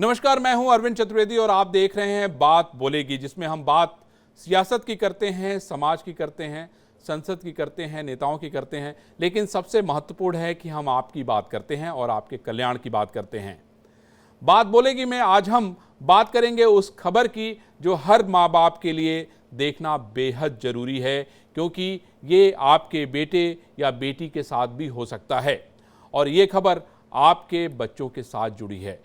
नमस्कार, मैं हूं अरविंद चतुर्वेदी और आप देख रहे हैं बात बोलेगी, जिसमें हम बात सियासत की करते हैं, समाज की करते हैं, संसद की करते हैं, नेताओं की करते हैं, लेकिन सबसे महत्वपूर्ण है कि हम आपकी बात करते हैं और आपके कल्याण की बात करते हैं। बात बोलेगी में आज हम बात करेंगे उस खबर की जो हर माँ बाप के लिए देखना बेहद जरूरी है, क्योंकि ये आपके बेटे या बेटी के साथ भी हो सकता है और ये खबर आपके बच्चों के साथ जुड़ी है।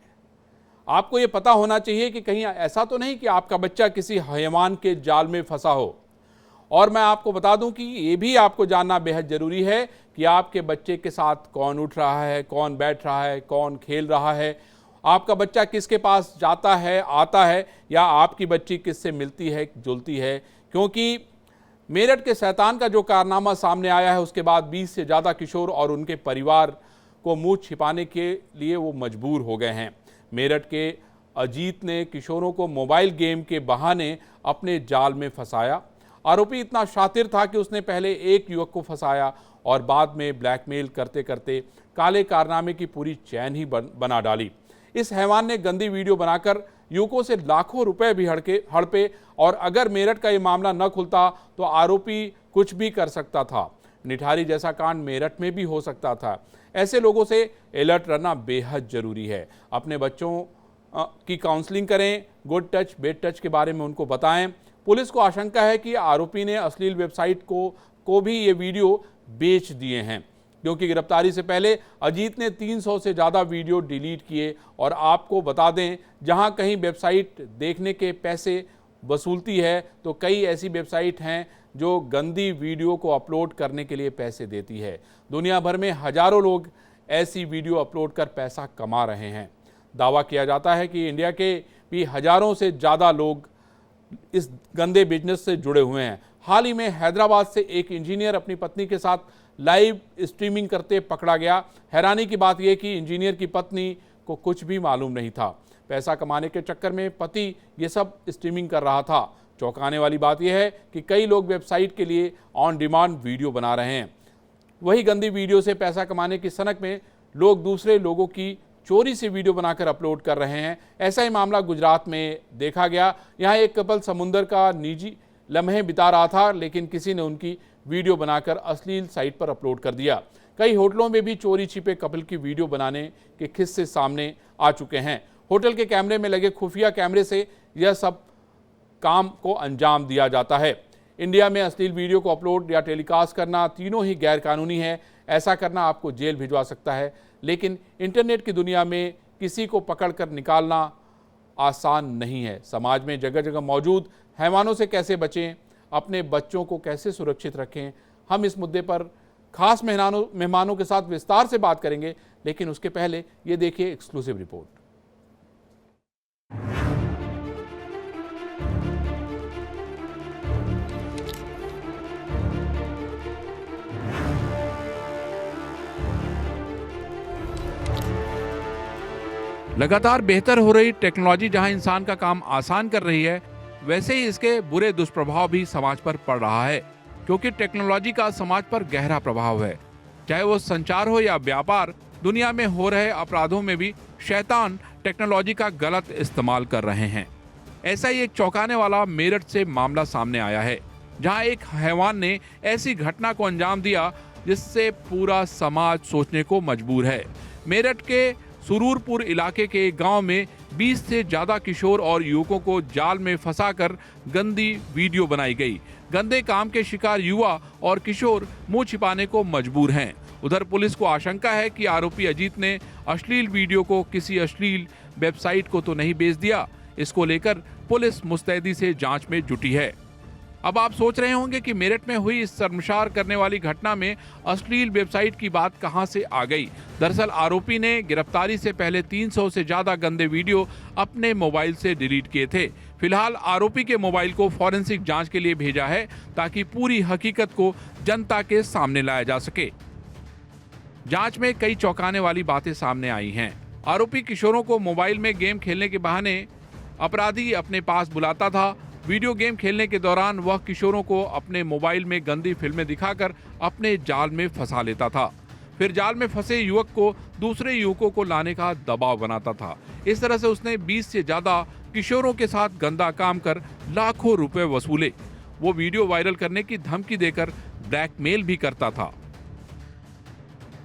आपको ये पता होना चाहिए कि कहीं ऐसा तो नहीं कि आपका बच्चा किसी हैवान के जाल में फंसा हो। और मैं आपको बता दूं कि ये भी आपको जानना बेहद ज़रूरी है कि आपके बच्चे के साथ कौन उठ रहा है, कौन बैठ रहा है, कौन खेल रहा है, आपका बच्चा किसके पास जाता है, आता है, या आपकी बच्ची किससे मिलती है, जुलती है। क्योंकि मेरठ के शैतान का जो कारनामा सामने आया है, उसके बाद 20 से ज़्यादा किशोर और उनके परिवार को मुँह छिपाने के लिए वो मजबूर हो गए हैं। मेरठ के अजीत ने किशोरों को मोबाइल गेम के बहाने अपने जाल में फंसाया। आरोपी इतना शातिर था कि उसने पहले एक युवक को फंसाया और बाद में ब्लैकमेल करते करते काले कारनामे की पूरी चैन ही बना डाली। इस हैवान ने गंदी वीडियो बनाकर युवकों से लाखों रुपए भी हड़पे और अगर मेरठ का ये मामला न खुलता तो आरोपी कुछ भी कर सकता था। निठारी जैसा कांड मेरठ में भी हो सकता था। ऐसे लोगों से अलर्ट रहना बेहद जरूरी है। अपने बच्चों की काउंसलिंग करें, गुड टच बेड टच के बारे में उनको बताएं। पुलिस को आशंका है कि आरोपी ने अश्लील वेबसाइट को भी ये वीडियो बेच दिए हैं, क्योंकि गिरफ्तारी से पहले अजीत ने 300 से ज़्यादा वीडियो डिलीट किए। और आपको बता दें, जहां कहीं वेबसाइट देखने के पैसे वसूलती है तो कई ऐसी वेबसाइट हैं जो गंदी वीडियो को अपलोड करने के लिए पैसे देती है। दुनिया भर में हजारों लोग ऐसी वीडियो अपलोड कर पैसा कमा रहे हैं। दावा किया जाता है कि इंडिया के भी हजारों से ज़्यादा लोग इस गंदे बिजनेस से जुड़े हुए हैं। हाल ही में हैदराबाद से एक इंजीनियर अपनी पत्नी के साथ लाइव स्ट्रीमिंग करते पकड़ा गया। हैरानी की बात यह कि इंजीनियर की पत्नी को कुछ भी मालूम नहीं था। पैसा कमाने के चक्कर में पति ये सब स्ट्रीमिंग कर रहा था। चौंकाने वाली बात यह है कि कई लोग वेबसाइट के लिए ऑन डिमांड वीडियो बना रहे हैं। वही गंदी वीडियो से पैसा कमाने की सनक में लोग दूसरे लोगों की चोरी से वीडियो बनाकर अपलोड कर रहे हैं। ऐसा ही मामला गुजरात में देखा गया। यहाँ एक कपल समुंदर का निजी लम्हे बिता रहा था, लेकिन किसी ने उनकी वीडियो बनाकर अश्लील साइट पर अपलोड कर दिया। कई होटलों में भी चोरी छिपे कपल की वीडियो बनाने के किस्से सामने आ चुके हैं। होटल के कैमरे में लगे खुफिया कैमरे से यह सब काम को अंजाम दिया जाता है। इंडिया में अश्लील वीडियो को अपलोड या टेलीकास्ट करना तीनों ही गैरकानूनी है। ऐसा करना आपको जेल भिजवा सकता है, लेकिन इंटरनेट की दुनिया में किसी को पकड़कर निकालना आसान नहीं है। समाज में जगह जगह मौजूद हैवानों से कैसे बचें, अपने बच्चों को कैसे सुरक्षित रखें, हम इस मुद्दे पर खास मेहमानों के साथ विस्तार से बात करेंगे। लेकिन उसके पहले ये देखिए एक्सक्लूसिव रिपोर्ट। लगातार बेहतर हो रही टेक्नोलॉजी जहां इंसान का काम आसान कर रही है, वैसे ही इसके बुरे दुष्प्रभाव भी समाज पर पड़ रहा है, क्योंकि टेक्नोलॉजी का समाज पर गहरा प्रभाव है। चाहे वो संचार हो या व्यापार, दुनिया में हो रहे अपराधों में भी शैतान टेक्नोलॉजी का गलत इस्तेमाल कर रहे हैं। ऐसा ही एक चौंकाने वाला मेरठ से मामला सामने आया है, जहां एक हैवान ने ऐसी घटना को अंजाम दिया जिससे पूरा समाज सोचने को मजबूर है। मेरठ के सुरूरपुर इलाके के एक गांव में 20 से ज्यादा किशोर और युवकों को जाल में फंसाकर गंदी वीडियो बनाई गई। गंदे काम के शिकार युवा और किशोर मुंह छिपाने को मजबूर हैं। उधर पुलिस को आशंका है कि आरोपी अजीत ने अश्लील वीडियो को किसी अश्लील वेबसाइट को तो नहीं बेच दिया। इसको लेकर पुलिस मुस्तैदी से जांच में जुटी है। अब आप सोच रहे होंगे कि मेरठ में हुई इस शर्मसार करने वाली घटना में अश्लील वेबसाइट की बात कहां से आ गई। दरअसल आरोपी ने गिरफ्तारी से पहले 300 से ज्यादा गंदे वीडियो अपने मोबाइल से डिलीट किए थे। फिलहाल आरोपी के मोबाइल को फॉरेंसिक जांच के लिए भेजा है, ताकि पूरी हकीकत को जनता के सामने लाया जा सके। जांच में कई चौंकाने वाली बातें सामने आई हैं। आरोपी किशोरों को मोबाइल में गेम खेलने के बहाने अपराधी अपने पास बुलाता था। वीडियो गेम खेलने के दौरान वह किशोरों को अपने मोबाइल में गंदी फिल्में दिखाकर अपने जाल में फंसा लेता था। फिर जाल में फंसे युवक को दूसरे युवकों को लाने का दबाव बनाता था। इस तरह से उसने 20 से ज्यादा किशोरों के साथ गंदा काम कर लाखों रुपए वसूले। वो वीडियो वायरल करने की धमकी देकर ब्लैकमेल भी करता था।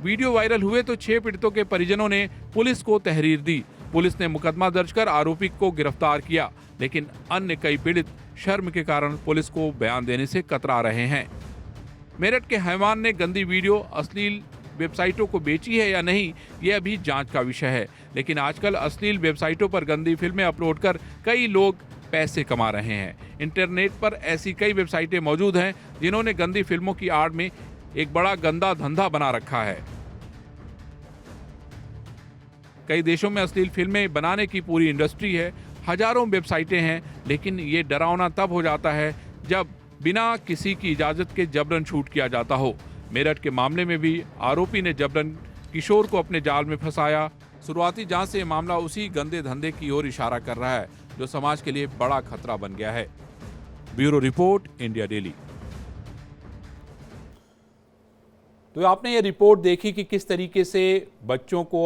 वीडियो वायरल हुए तो 6 पीड़ितों के परिजनों ने पुलिस को तहरीर दी। पुलिस ने मुकदमा दर्ज कर आरोपी को गिरफ्तार किया, लेकिन अन्य कई पीड़ित शर्म के कारण पुलिस को बयान देने से कतरा रहे हैं। मेरठ के हैवान ने गंदी वीडियो अश्लील वेबसाइटों को बेची है या नहीं, ये अभी जांच का विषय है। लेकिन आजकल अश्लील वेबसाइटों पर गंदी फिल्में अपलोड कर कई लोग पैसे कमा रहे हैं। इंटरनेट पर ऐसी कई वेबसाइटें मौजूद हैं जिन्होंने गंदी फिल्मों की आड़ में एक बड़ा गंदा धंधा बना रखा है। कई देशों में अश्लील फिल्में बनाने की पूरी इंडस्ट्री है, हजारों वेबसाइटें हैं, लेकिन ये डरावना तब हो जाता है जब बिना किसी की इजाजत के जबरन शूट किया जाता हो। मेरठ के मामले में भी आरोपी ने जबरन किशोर को अपने जाल में फंसाया। शुरुआती जांच से मामला उसी गंदे धंधे की ओर इशारा कर रहा है जो समाज के लिए बड़ा खतरा बन गया है। Bureau report, India daily. तो आपने ये रिपोर्ट देखी कि किस तरीके से बच्चों को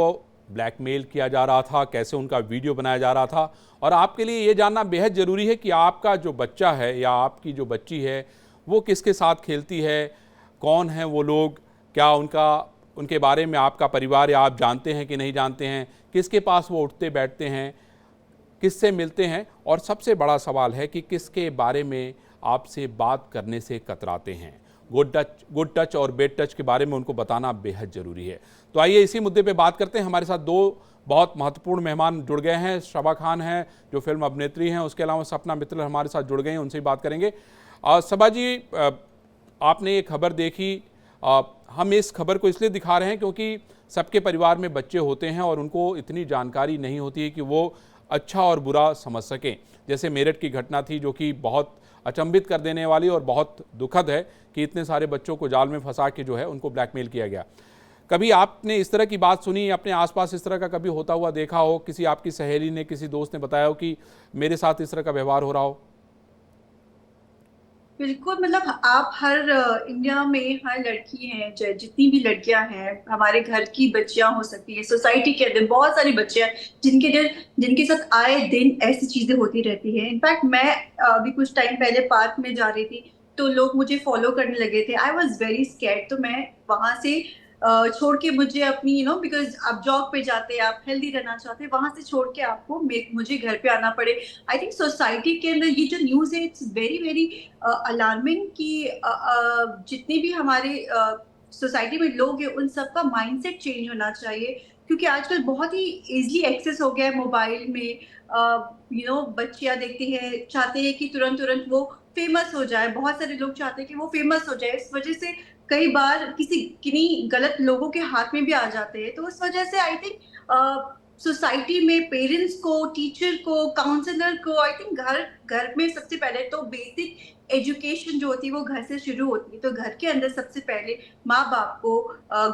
ब्लैकमेल किया जा रहा था, कैसे उनका वीडियो बनाया जा रहा था। और आपके लिए ये जानना बेहद ज़रूरी है कि आपका जो बच्चा है या आपकी जो बच्ची है वो किसके साथ खेलती है, कौन है वो लोग, क्या उनके बारे में आपका परिवार या आप जानते हैं कि नहीं जानते हैं, किसके पास वो उठते बैठते हैं, किससे मिलते हैं, और सबसे बड़ा सवाल है कि किसके बारे में आपसे बात करने से कतराते हैं। गुड टच और बैड टच के बारे में उनको बताना बेहद ज़रूरी है। तो आइए इसी मुद्दे पे बात करते हैं। हमारे साथ दो बहुत महत्वपूर्ण मेहमान जुड़ गए हैं। शबा खान हैं जो फिल्म अभिनेत्री हैं, उसके अलावा सपना मित्तल हमारे साथ जुड़ गए हैं, उनसे बात करेंगे। सबा जी, आपने ये खबर देखी, हम इस खबर को इसलिए दिखा रहे हैं क्योंकि सबके परिवार में बच्चे होते हैं और उनको इतनी जानकारी नहीं होती है कि वो अच्छा और बुरा समझ सकें। जैसे मेरठ की घटना थी जो कि बहुत अचंभित कर देने वाली और बहुत दुखद है कि इतने सारे बच्चों को जाल में फंसा के जो है उनको ब्लैकमेल किया गया। कभी आपने इस तरह की बात सुनी, अपने आसपास इस तरह का कभी होता हुआ देखा हो, किसी आपकी सहेली ने, किसी दोस्त ने बताया हो कि मेरे साथ इस तरह का व्यवहार हो रहा हो? बिल्कुल, मतलब आप हर इंडिया में हर लड़की है, जितनी भी लड़कियां हैं, हमारे घर की बच्चियां हो सकती है, सोसाइटी के अंदर बहुत सारी बच्चियां जिनके साथ आए दिन ऐसी चीजें होती रहती है। इनफैक्ट मैं अभी कुछ टाइम पहले पार्क में जा रही थी तो लोग मुझे फॉलो करने लगे थे। आई वॉज वेरी स्कैर्ड। तो मैं वहां से छोड़ के, मुझे अपनी बिकॉज आप जॉब पे जाते हैं, आप हेल्दी रहना चाहते हैं, वहां से छोड़ के आपको मुझे घर पे आना पड़े। आई थिंक सोसाइटी के अंदर ये जो न्यूज है, इट्स वेरी वेरी अलार्मिंग कि जितने भी हमारे सोसाइटी में लोग हैं उन सबका माइंडसेट चेंज होना चाहिए, क्योंकि आजकल बहुत ही इजीली एक्सेस हो गया है मोबाइल में। बच्चियां देखती हैं, चाहते हैं कि तुरंत तुरंत वो फेमस हो जाए। बहुत सारे लोग चाहते हैं कि वो फेमस हो जाए, इस वजह से कई बार किन्हीं गलत लोगों के हाथ में भी आ जाते हैं। तो उस वजह से आई थिंक सोसाइटी में पेरेंट्स को, टीचर को, काउंसलर को, आई थिंक घर में सबसे पहले तो बेसिक एजुकेशन जो होती है वो घर से शुरू होती है। तो घर के अंदर सबसे पहले माँ बाप को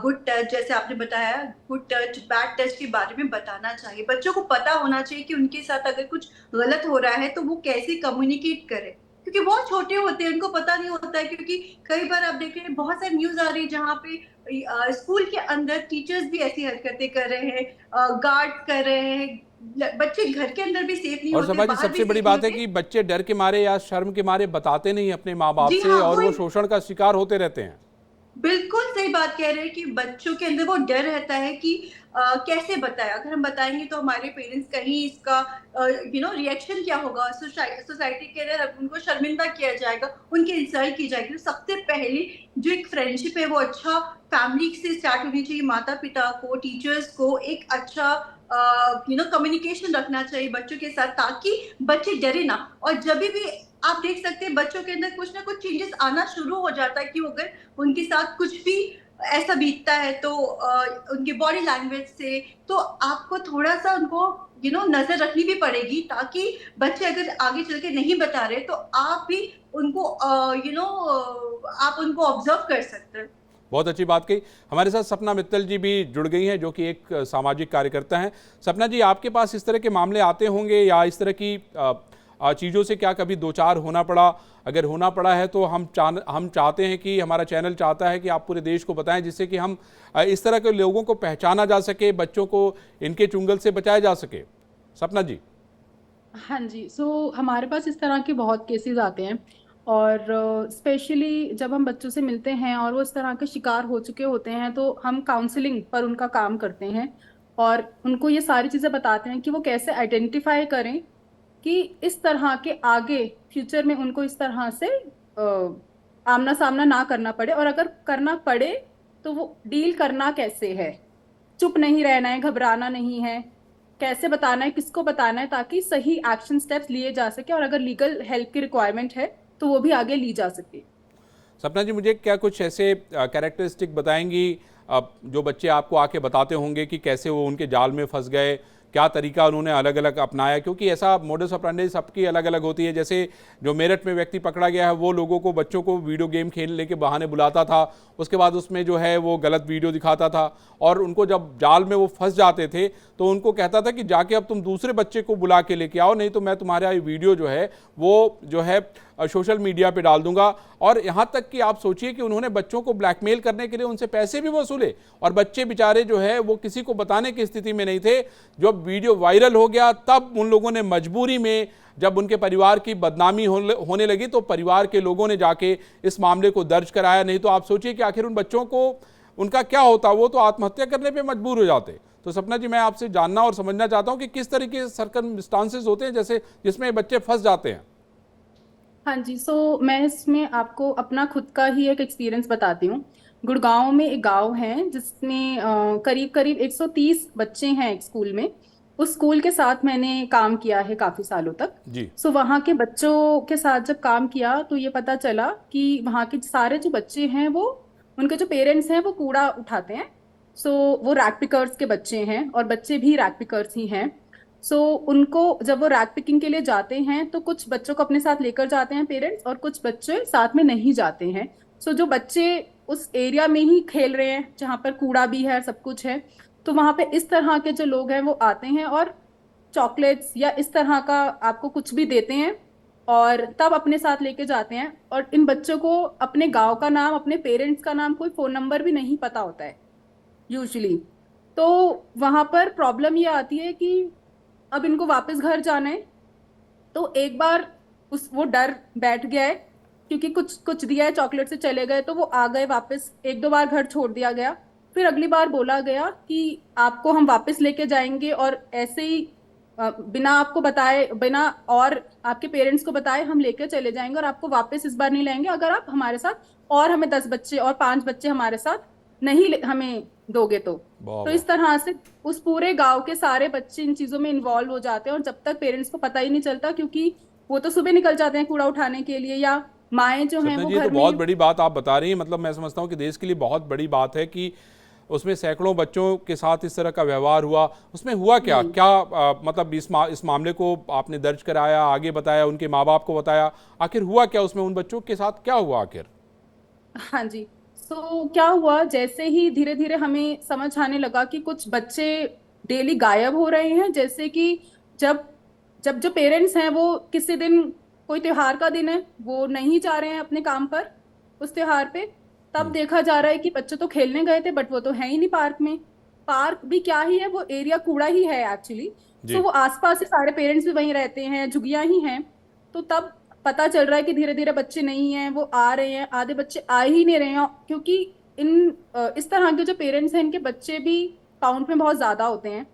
गुड टच, जैसे आपने बताया, गुड टच बैड टच के बारे में बताना चाहिए। बच्चों को पता होना चाहिए कि उनके साथ अगर कुछ गलत हो रहा है तो वो कैसे कम्युनिकेट करें, क्योंकि बहुत छोटे होते हैं, उनको पता नहीं होता है। क्योंकि कई बार आप देख रहे हैं बहुत सारी न्यूज आ रही है जहाँ पे स्कूल के अंदर टीचर्स भी ऐसी हरकतें कर रहे हैं, गार्ड कर रहे हैं। बच्चे घर के अंदर भी सेफ नहीं और होते, सबा जी, बाहर भी सबसे बड़ी सेफ बात नहीं है होते। कि बच्चे डर के मारे या शर्म के मारे बताते नहीं अपने माँ बाप जी से, हाँ, और वो वो शोषण का शिकार होते रहते हैं। बिल्कुल सही बात कह रहे हैं कि बच्चों के अंदर वो डर रहता है कि कैसे बताए, अगर हम बताएंगे तो हमारे पेरेंट्स कहीं इसका रिएक्शन क्या होगा, सोसाइटी के अंदर उनको शर्मिंदा किया जाएगा, उनकी इंसल्ट की जाएगी। तो सबसे पहले जो एक फ्रेंडशिप है वो अच्छा फैमिली से स्टार्ट होनी चाहिए। माता पिता को, टीचर्स को एक अच्छा कम्युनिकेशन रखना चाहिए बच्चों के साथ, ताकि बच्चे डरे ना। और जब भी आप देख सकते हैं बच्चों के अंदर कुछ ना कुछ चेंजेस आना शुरू हो जाता है कि अगर उनके साथ कुछ भी ऐसा बीतता है तो उनके बॉडी लैंग्वेज से, तो आपको थोड़ा सा उनको नजर रखनी भी पड़ेगी, ताकि बच्चे अगर आगे चल के नहीं बता रहे तो आप भी उनको आप उनको ऑब्जर्व कर सकते हैं। बहुत अच्छी बात कही। हमारे साथ सपना मित्तल जी भी जुड़ गई हैं जो कि एक सामाजिक कार्यकर्ता हैं। सपना जी, आपके पास इस तरह के मामले आते होंगे या इस तरह की चीज़ों से क्या कभी दो चार होना पड़ा? अगर होना पड़ा है तो हम चाहते हैं कि हमारा चैनल चाहता है कि आप पूरे देश को बताएं, जिससे कि हम इस तरह के लोगों को पहचाना जा सके, बच्चों को इनके चुंगल से बचाया जा सके। सपना जी। हाँ जी, हमारे पास इस तरह के बहुत केसेस आते हैं, और स्पेशली जब हम बच्चों से मिलते हैं और वो इस तरह के शिकार हो चुके होते हैं, तो हम काउंसलिंग पर उनका काम करते हैं और उनको ये सारी चीज़ें बताते हैं कि वो कैसे आइडेंटिफाई करें कि इस तरह के आगे फ्यूचर में उनको इस तरह से आमना सामना ना करना पड़े, और अगर करना पड़े तो वो डील करना कैसे है। चुप नहीं रहना है, घबराना नहीं है, कैसे बताना है, किसको बताना है, ताकि सही एक्शन स्टेप्स लिए जा सके, और अगर लीगल हेल्प की रिक्वायरमेंट है तो वो भी आगे ली जा सके। सपना जी, मुझे क्या कुछ ऐसे कैरेक्टरिस्टिक बताएंगी जो बच्चे आपको आके बताते होंगे कि कैसे वो उनके जाल में फंस गए, क्या तरीका उन्होंने अलग अलग अपनाया? क्योंकि ऐसा मोडस ऑपरेंडी सबकी अलग अलग होती है। जैसे जो मेरठ में व्यक्ति पकड़ा गया है, वो लोगों को, बच्चों को वीडियो गेम खेलने के बहाने बुलाता था, उसके बाद उसमें जो है वो गलत वीडियो दिखाता था, और उनको जब जाल में वो फंस जाते थे तो उनको कहता था कि जाके अब तुम दूसरे बच्चे को बुला के लेके आओ, नहीं तो मैं तुम्हारा ये वीडियो जो है वो जो है सोशल मीडिया पे डाल दूंगा। और यहाँ तक कि आप सोचिए कि उन्होंने बच्चों को ब्लैकमेल करने के लिए उनसे पैसे भी वसूले, और बच्चे बेचारे जो है वो किसी को बताने की स्थिति में नहीं थे। जब वीडियो वायरल हो गया तब उन लोगों ने मजबूरी में, जब उनके परिवार की बदनामी होने लगी, तो परिवार के लोगों ने जाके इस मामले को दर्ज कराया। नहीं तो आप सोचिए कि आखिर उन बच्चों को उनका क्या होता, वो तो आत्महत्या करने पे मजबूर हो जाते। तो सपना जी, मैं आपसे जानना और समझना चाहता हूं कि किस तरीके के सर्कमस्टांसेस होते हैं जैसे जिसमें बच्चे फंस जाते हैं। हाँ जी, मैं इसमें आपको अपना खुद का ही एक एक्सपीरियंस बताती हूँ। गुड़गांव में एक गांव है जिसमें करीब करीब 130 बच्चे हैं एक स्कूल में। उस स्कूल के साथ मैंने काम किया है काफी सालों तक। जी। वहाँ के बच्चों के साथ जब काम किया तो ये पता चला कि वहाँ के सारे जो बच्चे हैं, वो, उनके जो पेरेंट्स हैं वो कूड़ा उठाते हैं। वो रैक पिकर्स के बच्चे हैं, और बच्चे भी रैक पिकर्स ही हैं। उनको जब वो रैक पिकिंग के लिए जाते हैं तो कुछ बच्चों को अपने साथ लेकर जाते हैं पेरेंट्स, और कुछ बच्चे साथ में नहीं जाते हैं। जो बच्चे उस एरिया में ही खेल रहे हैं जहाँ पर कूड़ा भी है, सब कुछ है, तो वहां पे इस तरह के जो लोग हैं वो आते हैं और चॉकलेट्स या इस तरह का आपको कुछ भी देते हैं, और तब अपने साथ लेके जाते हैं। और इन बच्चों को अपने गांव का नाम, अपने पेरेंट्स का नाम, कोई फोन नंबर भी नहीं पता होता है यूजुअली। तो वहां पर प्रॉब्लम ये आती है कि अब इनको वापस घर जाना है, तो एक बार वो डर बैठ गया है, क्योंकि कुछ कुछ दिया है, चॉकलेट से चले गए, तो वो आ गए वापस। एक दो बार घर छोड़ दिया गया, फिर अगली बार बोला गया कि आपको हम वापस लेके जाएंगे, और ऐसे ही बिना आपको बताए, बिना और आपके पेरेंट्स को बताए हम लेके चले जाएंगे, और आपको वापस इस बार नहीं लाएंगे अगर आप हमारे साथ, और हमें 10 बच्चे और 5 बच्चे हमारे साथ नहीं हमें दोगे तो इस तरह से उस पूरे गांव के सारे बच्चे इन चीजों में इन्वॉल्व हो जाते हैं, और जब तक पेरेंट्स को पता ही नहीं चलता, क्योंकि वो तो सुबह निकल जाते हैं कूड़ा उठाने के लिए, या माएँ जो हैं वो ये घर तो बहुत में। बड़ी बात आप बता रही हैं। मतलब मैं समझता हूँ कि देश के लिए बहुत बड़ी बात है कि उसमें सैकड़ों बच्चों के साथ इस तरह का व्यवहार हुआ। उसमें हुआ क्या क्या मतलब इस मामले को आपने दर्ज कराया, आगे बताया, उनके माँ बाप को बताया, आखिर हुआ क्या उसमें, उन बच्चों के साथ क्या हुआ आखिर? हाँ जी, क्या हुआ, जैसे ही धीरे धीरे हमें समझ आने लगा कि कुछ बच्चे डेली गायब हो रहे हैं। जैसे कि जब जब जो पेरेंट्स हैं वो किसी दिन, कोई त्योहार का दिन है, वो नहीं जा रहे हैं अपने काम पर उस त्योहार पे, तब देखा जा रहा है कि बच्चे तो खेलने गए थे बट वो तो है ही नहीं पार्क में। पार्क भी क्या ही है, वो एरिया कूड़ा ही है एक्चुअली। जी। वो आसपास से सारे पेरेंट्स भी वहीं रहते हैं, झुग्गियां ही हैं। तो तब पता चल रहा है कि धीरे धीरे बच्चे नहीं हैं, वो आ रहे हैं, आधे बच्चे आ ही नहीं रहे हैं, क्योंकि इस तरह के जो पेरेंट्स हैं, इनके बच्चे भी काउंट में बहुत ज्यादा होते हैं।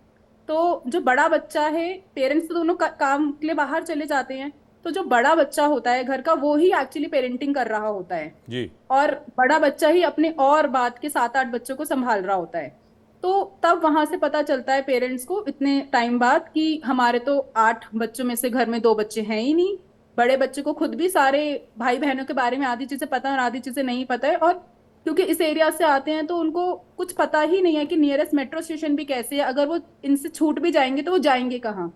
तो जो बड़ा बच्चा है, पेरेंट्स तो दोनों काम के लिए बाहर चले जाते हैं, तो जो बड़ा बच्चा होता है घर का, वो ही एक्चुअली पेरेंटिंग कर रहा होता है। जी। और बड़ा बच्चा ही अपने और बाद के 7-8 बच्चों को संभाल रहा होता है। तो तब वहां से पता चलता है पेरेंट्स को इतने टाइम बाद कि हमारे तो 8 बच्चों में से घर में 2 बच्चे हैं ही नहीं। बड़े बच्चे को खुद भी सारे भाई बहनों के बारे में आधी चीजें पता है और आधी चीजें नहीं पता है, और क्योंकि इस एरिया से आते हैं तो उनको कुछ पता ही नहीं है कि नियरेस्ट मेट्रो स्टेशन भी कैसे है। अगर वो इनसे छूट भी जाएंगे तो वो जाएंगे कहाँ,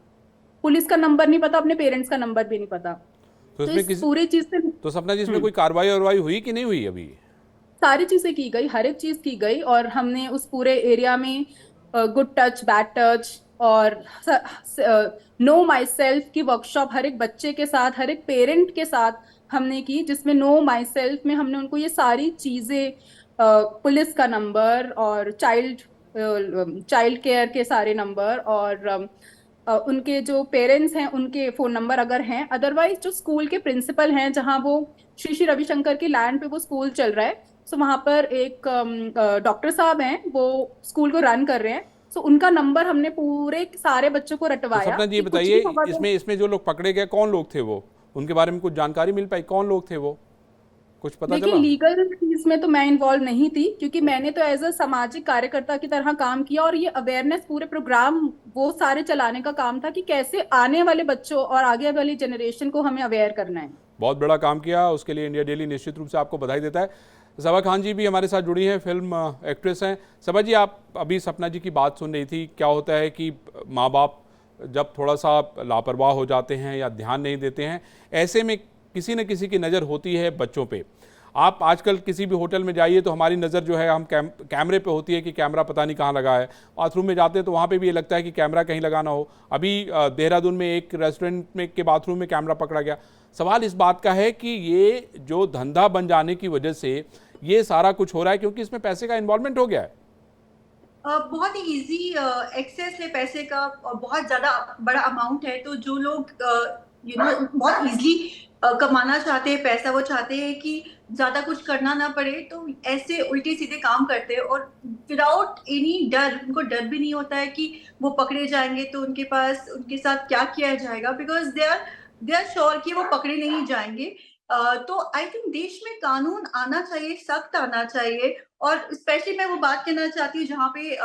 पुलिस का नंबर नहीं पता, अपने पेरेंट्स का नंबर भी नहीं पता। तो तो इसमें इस पूरी चीज से तो सपना जी, इसमें कोई कार्रवाई वारवाई हुई कि नहीं हुई अभी? सारी चीजें की गई, हर एक चीज की गई, और हमने उस पूरे एरिया में गुड टच, बैड टच, और नो माई सेल्फ की वर्कशॉप हर एक बच्चे के साथ, हर एक पेरेंट के साथ हमने की, जिसमें नो माई सेल्फ में हमने उनको ये सारी चीजें, पुलिस का नंबर और चाइल्ड केयर के सारे नंबर, और उनके जो पेरेंट्स हैं उनके फोन नंबर अगर हैं, अदरवाइज जो स्कूल के प्रिंसिपल हैं, जहाँ वो श्री श्री रविशंकर की लैंड पे वो स्कूल चल रहा है, सो वहां पर एक डॉक्टर साहब हैं, वो स्कूल को रन कर रहे हैं, सो उनका नंबर हमने पूरे सारे बच्चों को तो रटवाया सपना जी कि कुछ बताइए, भी होगा तो। इसमें जो लोग पकड़े गए कौन लोग थे, वो उनके बारे में कुछ जानकारी मिल पाई, कौन लोग थे वो, कुछ पता देखिए, चला? लीगल चीज में तो मैं इन्वॉल्व नहीं थी, क्योंकि मैंने तो एज अ सामाजिक कार्यकर्ता की तरह काम किया, और ये अवेयरनेस पूरे प्रोग्राम वो सारे चलाने का काम था कि कैसे आने वाले बच्चों और आगे वाली जनरेशन को हमें अवेयर करना है। बहुत बड़ा काम किया, उसके लिए इंडिया डेली निश्चित रूप से आपको बधाई देता है। सबा खान जी भी हमारे साथ जुड़ी हैं, फिल्म एक्ट्रेस हैं। सबा जी, आप अभी सपना जी की बात सुन रही थी, क्या होता है कि माँ बाप जब थोड़ा सा लापरवाह हो जाते हैं या ध्यान नहीं देते हैं, ऐसे में किसी न किसी की नज़र होती है बच्चों पे। आप आजकल किसी भी होटल में जाइए तो हमारी नज़र जो है हम कैमरे पे होती है कि कैमरा पता नहीं कहाँ लगा है। बाथरूम में जाते हैं तो वहाँ पे भी ये लगता है कि कैमरा कहीं लगाना हो। अभी देहरादून में एक रेस्टोरेंट में के बाथरूम में कैमरा पकड़ा गया। सवाल इस बात का है कि ये जो धंधा बन जाने की वजह से ये सारा कुछ हो रहा है, क्योंकि इसमें पैसे का इन्वॉल्वमेंट हो गया है। बहुत ही इजी एक्सेस है पैसे का, और बहुत ज्यादा बड़ा अमाउंट है, तो जो लोग बहुत इजीली कमाना चाहते हैं पैसा, वो चाहते हैं कि ज्यादा कुछ करना ना पड़े, तो ऐसे उल्टे सीधे काम करते हैं, और विदाउट एनी डर, उनको डर भी नहीं होता है कि वो पकड़े जाएंगे तो उनके साथ क्या किया जाएगा, बिकॉज दे आर श्योर कि वो पकड़े नहीं जाएंगे। तो आई थिंक देश में कानून आना चाहिए, सख्त आना चाहिए, और स्पेशली मैं वो बात कहना चाहती हूँ जहाँ पे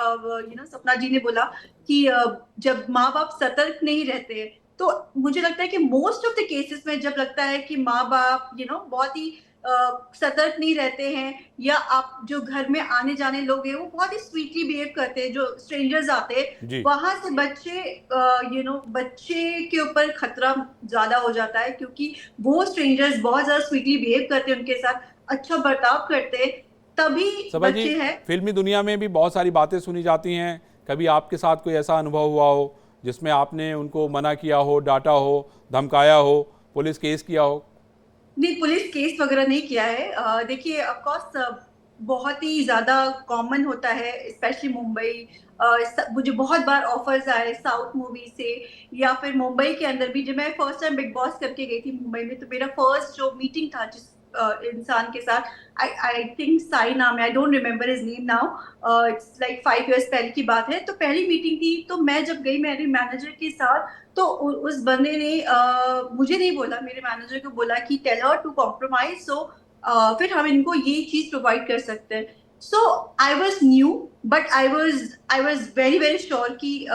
सपना जी ने बोला कि जब माँ बाप सतर्क नहीं रहते, तो मुझे लगता है कि मोस्ट ऑफ द केसेस में जब लगता है कि माँ बाप बहुत ही सतर्क नहीं रहते हैं, या आप जो घर में आने जाने लोग हैं वो बहुत ही स्वीटली बिहेव करते हैं, जो स्ट्रेंजर्स आते हैं जी। वहां से बच्चे के ऊपर खतरा ज्यादा हो जाता है, क्योंकि वो स्ट्रेंजर्स बहुत ज्यादा स्वीटली बिहेव करते हैं, उनके साथ अच्छा बर्ताव करते हैं, तभी सबा जी, बच्चे हैं। फिल्मी दुनिया में भी बहुत सारी बातें सुनी जाती हैं। कभी आपके साथ कोई ऐसा अनुभव हुआ हो जिसमें आपने उनको मना किया हो, डांटा हो, धमकाया हो, पुलिस केस किया हो? नहीं, पुलिस केस वगैरह नहीं किया है। देखिए, ऑफ कोर्स बहुत ही ज्यादा कॉमन होता है, स्पेशली मुंबई। मुझे बहुत बार ऑफर्स आए साउथ मूवी से, या फिर मुंबई के अंदर भी। जब मैं फर्स्ट टाइम बिग बॉस करके गई थी मुंबई में, तो मेरा फर्स्ट जो मीटिंग था जिस इंसान के साथ, आई थिंक साई नाम है, I don't remember his name now, it's like 5 years पहले की बात है। तो पहली मीटिंग थी, तो मैं जब गई मेरे मैनेजर के साथ, तो उस बंदे ने मुझे नहीं बोला, मेरे मैनेजर को बोला कि tell her to compromise, so फिर हम इनको ये चीज प्रोवाइड कर सकते हैं। So I was new, but I was very very sure कि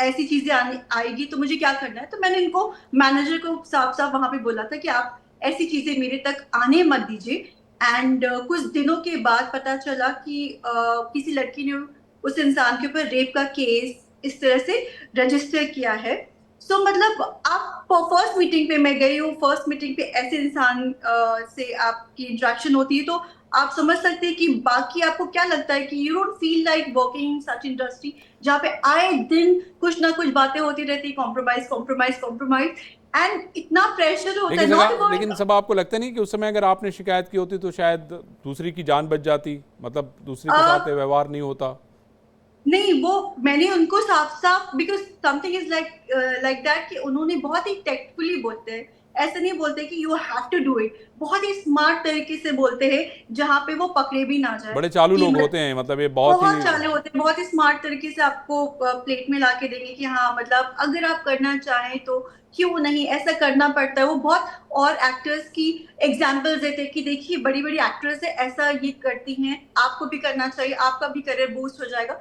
ऐसी चीजें आएगी तो मुझे क्या करना है। तो मैंने इनको, मैनेजर को साफ साफ वहां पे बोला था कि आप ऐसी चीजें मेरे तक आने मत दीजिए। एंड कुछ दिनों के बाद पता चला कि किसी लड़की ने उस इंसान के ऊपर रेप का केस इस तरह से रजिस्टर किया है। सो मतलब आप फर्स्ट मीटिंग पे मैं गई हूँ, फर्स्ट मीटिंग पे ऐसे इंसान से आपकी इंटरेक्शन होती है, तो आप समझ सकते हैं कि बाकी आपको क्या लगता है कि you don't feel like working in such industry जहाँ पे आए दिन कुछ ना कुछ बातें होती रहती, कॉम्प्रोमाइज कॉम्प्रोमाइज कॉम्प्रोमाइज, एंड इतना प्रेशर होता है। लेकिन सब आपको लगता नहीं कि उस समय अगर आपने शिकायत की होती तो शायद दूसरी की जान बच जाती, मतलब दूसरे के साथ व्यवहार नहीं होता? नहीं, वो मैंने उनको साफ साफ, because something is like that, कि उन्होंने बहुत ही टेक्टफुली बोलते हैं, ऐसे नहीं बोलते कि you have to do it, बहुत ही स्मार्ट तरीके से बोलते हैं जहां पे वो पकड़े भी ना जाए। बड़े चालू लोग होते हैं, मतलब ये बहुत चालू होते हैं, बहुत ही स्मार्ट तरीके से आपको प्लेट में ला के देंगे कि हाँ, मतलब अगर आप करना चाहें तो क्यों नहीं, ऐसा करना पड़ता है। वो बहुत, और एक्टर्स की एग्जाम्पल्स देते हैं कि देखिए बड़ी बड़ी एक्ट्रेस है, ऐसा ये करती हैं, आपको भी करना चाहिए, आपका भी करियर बूस्ट हो जाएगा।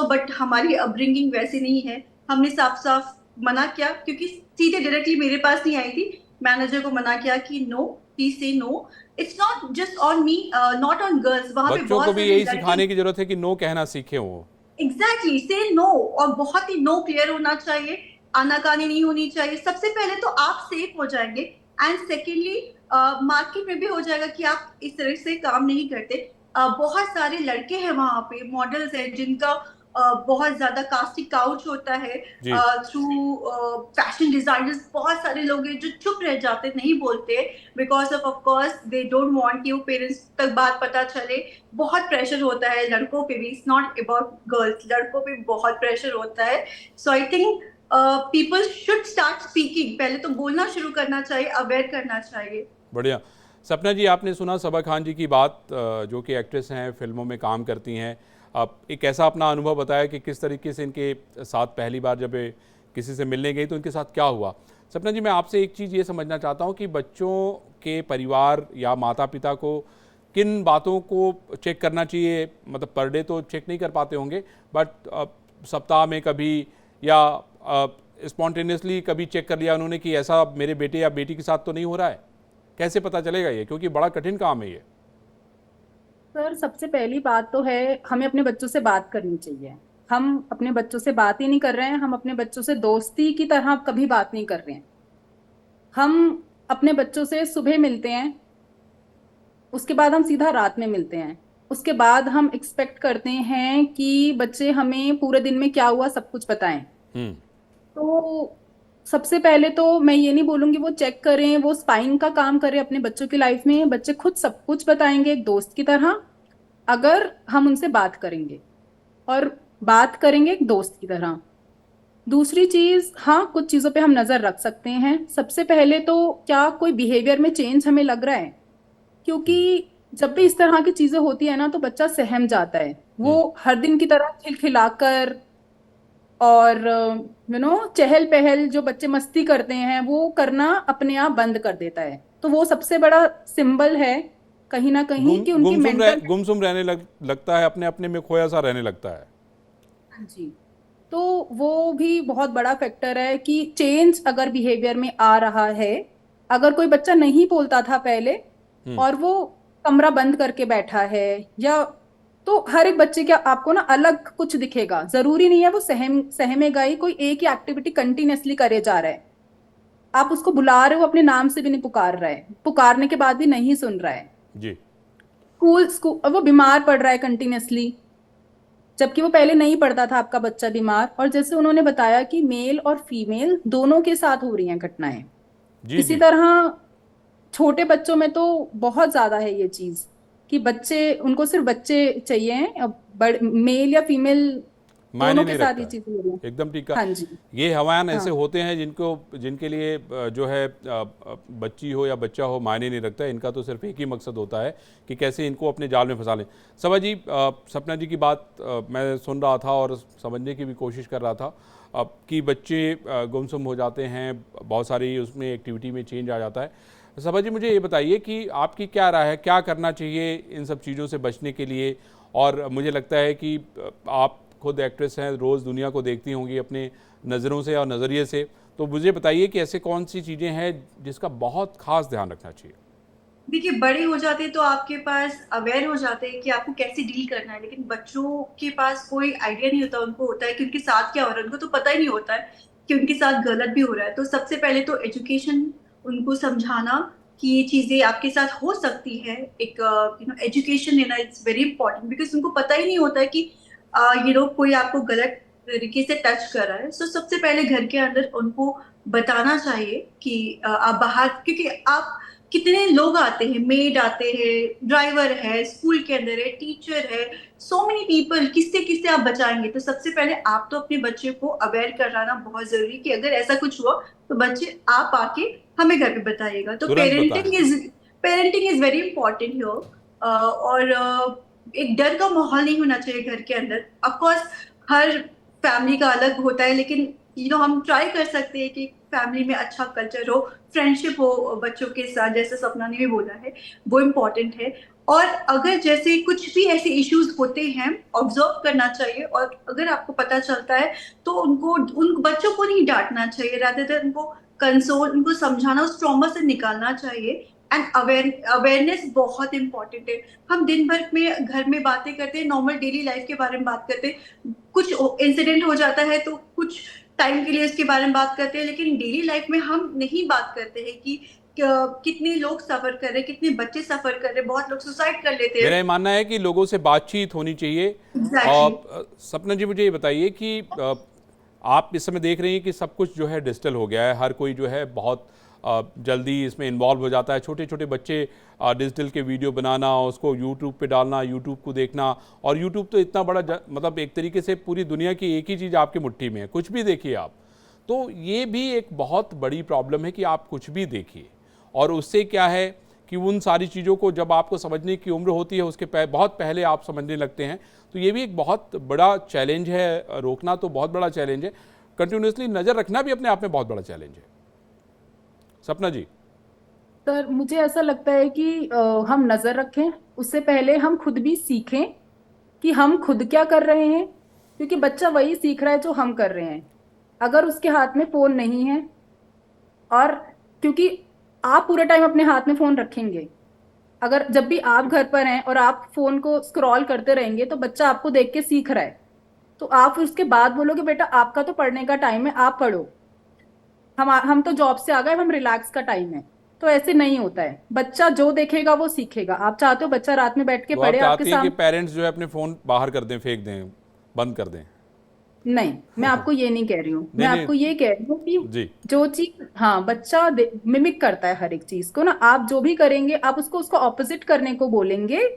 बट हमारी अपब्रिंगिंग वैसे नहीं है। हमने साफ साफ मना किया, क्योंकि सीधे डायरेक्टली मेरे पास नहीं आई थी, मैनेजर को मना किया कि no, please say no, it's not just on me, not on girls. वहां पे बच्चों को भी यही सिखाने की जरूरत है कि नो कहना सीखे वो। एग्जैक्टली, से नो, और बहुत ही नो क्लियर होना चाहिए, आनाकानी नहीं होनी चाहिए। सबसे पहले तो आप सेफ हो जाएंगे, एंड सेकेंडली मार्केट में भी हो जाएगा कि आप इस तरह से काम नहीं करते। बहुत सारे लड़के हैं वहां पे, मॉडल्स हैं जिनका बहुत ज्यादा कास्टिंग काउच होता है जी थ्रू फैशन डिजाइनर्स। बहुत सारे लोग हैं जो चुप रह जाते, नहीं बोलते, because of course they don't want कि वो पेरेंट्स तक बात पता चले। बहुत प्रेशर होता है लड़कों पे भी, इट्स नॉट अबाउट गर्ल्स, लड़कों पे बहुत प्रेशर होता है। So I think people should start speaking, पहले तो बोलना शुरू करना चाहिए, अवेयर करना चाहिए। बढ़िया। सपना जी, आपने सुना सबा खान जी की बात, जो कि एक्ट्रेस हैं, फिल्मों में काम करती हैं। आप एक ऐसा अपना अनुभव बताया कि किस तरीके से इनके साथ पहली बार जब ये किसी से मिलने गई तो इनके साथ क्या हुआ। सपना जी, मैं आपसे एक चीज़ ये समझना चाहता हूँ कि बच्चों के परिवार या माता पिता को किन बातों को चेक करना चाहिए। मतलब पर डे तो चेक नहीं कर पाते होंगे, बट सप्ताह में कभी या स्पॉन्टेनियसली कभी चेक कर लिया उन्होंने कि ऐसा मेरे बेटे या बेटी के साथ तो नहीं हो रहा है। कैसे पता चलेगा ये, क्योंकि बड़ा कठिन काम है ये। सर, सबसे पहली बात तो है हमें अपने बच्चों से बात करनी चाहिए। हम अपने बच्चों से बात ही नहीं कर रहे हैं, हम अपने बच्चों से दोस्ती की तरह कभी बात नहीं कर रहे हैं। हम अपने बच्चों से सुबह मिलते हैं, उसके बाद हम सीधा रात में मिलते हैं, उसके बाद हम एक्सपेक्ट करते हैं कि बच्चे हमें पूरे दिन में क्या हुआ सब कुछ बताएं। हम्म। तो सबसे पहले तो मैं ये नहीं बोलूंगी वो चेक करें, वो स्पाइंग का काम करें अपने बच्चों की लाइफ में। बच्चे खुद सब कुछ बताएंगे एक दोस्त की तरह, अगर हम उनसे बात करेंगे, और बात करेंगे एक दोस्त की तरह। दूसरी चीज, हाँ, कुछ चीजों पे हम नजर रख सकते हैं। सबसे पहले तो क्या कोई बिहेवियर में चेंज हमें लग रहा है, क्योंकि जब भी इस तरह की चीजें होती है ना तो बच्चा सहम जाता है। हम्म। वो हर दिन की तरह खिलखिलाकर और चहल पहल जो बच्चे मस्ती करते हैं वो करना अपने आप बंद कर देता है। तो वो सबसे बड़ा सिंबल है कहीं ना कहीं कि उनकी मेंटल। गुमसुम रहने लगता है, अपने अपने में खोया सा रहने लगता है। हाँ जी। तो वो भी बहुत बड़ा फैक्टर है कि चेंज अगर बिहेवियर में आ रहा है। अगर कोई बच्चा नहीं बोलता था पहले हम्म। और वो कमरा बंद करके बैठा है, या तो हर एक बच्चे का आपको ना अलग कुछ दिखेगा। जरूरी नहीं है वो सहमेगा ही, कोई एक ही एक्टिविटी कंटिन्यूअसली करे जा रहा है। आप उसको बुला रहे हो, अपने नाम से भी नहीं पुकार रहा है, पुकारने के बाद भी नहीं सुन रहा है। जी। स्कूल स्कूल वो बीमार पड़ रहा है कंटिन्यूअसली, जबकि वो पहले नहीं पड़ता था आपका बच्चा बीमार। और जैसे उन्होंने बताया कि मेल और फीमेल दोनों के साथ हो रही हैं घटनाएं, जी इसी जी। तरह छोटे बच्चों में तो बहुत ज्यादा है ये चीज कि बच्चे, उनको सिर्फ बच्चे चाहिए। अब मेल या फीमेल मायने दोनों के नहीं साथ रखता ये है। चीज हो रही है। एकदम ठीक है। हाँ जी। ये हवायान ऐसे हाँ होते हैं जिनके लिए जो है बच्ची हो या बच्चा हो मायने नहीं रखता है। इनका तो सिर्फ एक ही मकसद होता है कि कैसे इनको अपने जाल में फंसा लें। सबा जी, सपना जी की बात मैं सुन रहा था और समझने की भी कोशिश कर रहा था कि बच्चे गुमसुम हो जाते हैं, बहुत सारी उसमें एक्टिविटी में चेंज आ जाता है। सबा जी, मुझे ये बताइए कि आपकी क्या राय है, क्या करना चाहिए इन सब चीज़ों से बचने के लिए। और मुझे लगता है कि आप खुद एक्ट्रेस हैं, रोज़ दुनिया को देखती होंगी अपने नज़रों से और नज़रिए से, तो मुझे बताइए कि ऐसे कौन सी चीज़ें हैं जिसका बहुत खास ध्यान रखना चाहिए। देखिए, बड़े हो जाते तो आपके पास अवेयर हो जाते हैं कि आपको कैसे डील करना है, लेकिन बच्चों के पास कोई आइडिया नहीं होता। उनको होता है कि उनके साथ क्या हो रहा है, उनको तो पता ही नहीं होता है कि उनके साथ गलत भी हो रहा है। तो सबसे पहले तो एजुकेशन, उनको समझाना कि ये चीजें आपके साथ हो सकती है। एक एजुकेशन लेना इट्स वेरी इंपॉर्टेंट, बिकॉज उनको पता ही नहीं होता है कि कोई आपको गलत तरीके से टच कर रहा है। सो सबसे पहले घर के अंदर उनको बताना चाहिए कि आप बाहर, क्योंकि आप कितने लोग आते हैं, मेड आते हैं, ड्राइवर है, स्कूल के अंदर है, टीचर है, सो मेनी पीपल, किससे किससे आप बचाएंगे। तो सबसे पहले आप तो अपने बच्चे को अवेयर कराना बहुत जरूरी कि अगर ऐसा कुछ हुआ तो बच्चे आप आके हमें घर पे बताइएगा। तो तुरंत बताएं। Parenting is very important here. और एक डर का माहौल नहीं होना चाहिए घर के अंदर। ऑफ कोर्स हर फैमिली का अलग होता है, लेकिन हम ट्राई कर सकते हैं कि फैमिली में अच्छा कल्चर हो, फ्रेंडशिप हो बच्चों के साथ, जैसे सपना ने भी बोला है, वो इम्पोर्टेंट है। और अगर जैसे कुछ भी ऐसे इश्यूज होते हैं, ऑब्जर्व करना चाहिए, और अगर आपको पता चलता है तो उन बच्चों को नहीं डांटना चाहिए, रादर उनको कंसोल, उनको समझाना, उस ट्रॉमा से निकालना चाहिए। एंड अवेयरनेस बहुत इंपॉर्टेंट है। हम दिन भर में घर में बातें करते हैं, नॉर्मल डेली लाइफ के बारे में बात करते हैं, कुछ इंसिडेंट हो जाता है तो कुछ टाइम के लिए उसके बारे में बात करते हैं, लेकिन डेली लाइफ में हम नहीं बात करते हैं कि कितने लोग सफर कर रहे हैं, कितने बच्चे सफर कर रहे हैं, बहुत लोग सुसाइड कर लेते मेरा हैं। ये मानना है कि लोगों से बातचीत होनी चाहिए। एग्जैक्टली। सपना जी, मुझे ये बताइए कि आप इस समय देख रही हैं कि सब कुछ जो है डिजिटल हो गया है, हर कोई जो है बहुत जल्दी इसमें इन्वॉल्व हो जाता है। छोटे छोटे बच्चे डिजिटल के वीडियो बनाना, उसको यूट्यूब पे डालना, यूट्यूब को देखना, और यूट्यूब तो इतना बड़ा मतलब एक तरीके से पूरी दुनिया की एक ही चीज़ आपकी मुट्ठी में है, कुछ भी देखिए आप। तो ये भी एक बहुत बड़ी प्रॉब्लम है कि आप कुछ भी देखिए, और उससे क्या है कि उन सारी चीज़ों को जब आपको समझने की उम्र होती है उसके बहुत पहले आप समझने लगते हैं। तो ये भी एक बहुत बड़ा चैलेंज है, रोकना तो बहुत बड़ा चैलेंज है, कंटिन्यूसली नज़र रखना भी अपने आप में बहुत बड़ा चैलेंज है। सपना जी। सर मुझे ऐसा लगता है कि हम नजर रखें, उससे पहले हम खुद भी सीखें कि हम खुद क्या कर रहे हैं, क्योंकि बच्चा वही सीख रहा है जो हम कर रहे हैं। अगर उसके हाथ में फोन नहीं है, और क्योंकि आप पूरे टाइम अपने हाथ में फोन रखेंगे, अगर जब भी आप घर पर हैं और आप फोन को स्क्रॉल करते रहेंगे तो बच्चा आपको देख के सीख रहा है। तो आप उसके बाद बोलोगे बेटा आपका तो पढ़ने का टाइम है, आप पढ़ो, हम तो जॉब से आ गए, हम रिलैक्स का टाइम है। तो ऐसे नहीं होता है, बच्चा जो देखेगा वो सीखेगा। आप चाहते हो बच्चा रात में बैठ के तो आप पढ़े आपके चाहती हैं कि सामने? पेरेंट्स जो है अपने फ़ोन बाहर कर दें, फेंक दें, बंद कर दें? नहीं, मैं आपको ये नहीं कह रही हूँ, मैं नहीं नहीं आपको ये कह रही हूँ कि जी। जो चीज, हाँ, बच्चा मिमिक करता है हर एक चीज को ना। आप जो भी करेंगे, आप उसको ऑपोजिट करने को बोलेंगे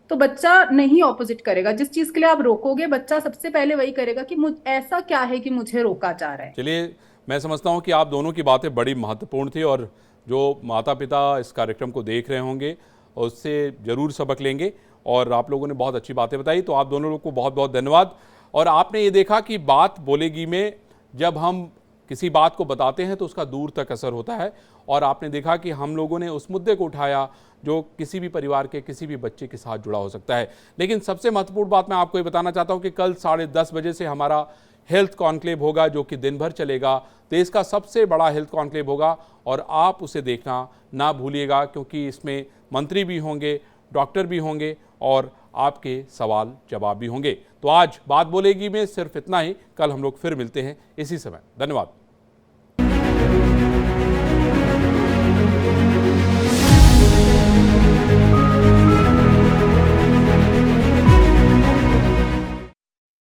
तो बच्चा नहीं ऑपोजिट करेगा। जिस चीज के लिए आप रोकोगे, बच्चा सबसे पहले वही करेगा कि मुझ ऐसा क्या है कि मुझे रोका जा रहा है। चलिए, मैं समझता हूँ कि आप दोनों की बातें बड़ी महत्वपूर्ण थी, और जो माता पिता इस कार्यक्रम को देख रहे होंगे उससे ज़रूर सबक लेंगे, और आप लोगों ने बहुत अच्छी बातें बताई, तो आप दोनों लोग को बहुत बहुत धन्यवाद। और आपने ये देखा कि बात बोलेगी में जब हम किसी बात को बताते हैं तो उसका दूर तक असर होता है, और आपने देखा कि हम लोगों ने उस मुद्दे को उठाया जो किसी भी परिवार के किसी भी बच्चे के साथ जुड़ा हो सकता है। लेकिन सबसे महत्वपूर्ण बात मैं आपको ये बताना चाहता हूँ कि कल 10:30 बजे से हमारा हेल्थ कॉन्क्लेव होगा, जो कि दिन भर चलेगा। देश का सबसे बड़ा हेल्थ कॉन्क्लेव होगा, और आप उसे देखना ना भूलिएगा, क्योंकि इसमें मंत्री भी होंगे, डॉक्टर भी होंगे, और आपके सवाल जवाब भी होंगे। तो आज बात बोलेगी में सिर्फ इतना ही। कल हम लोग फिर मिलते हैं इसी समय। धन्यवाद।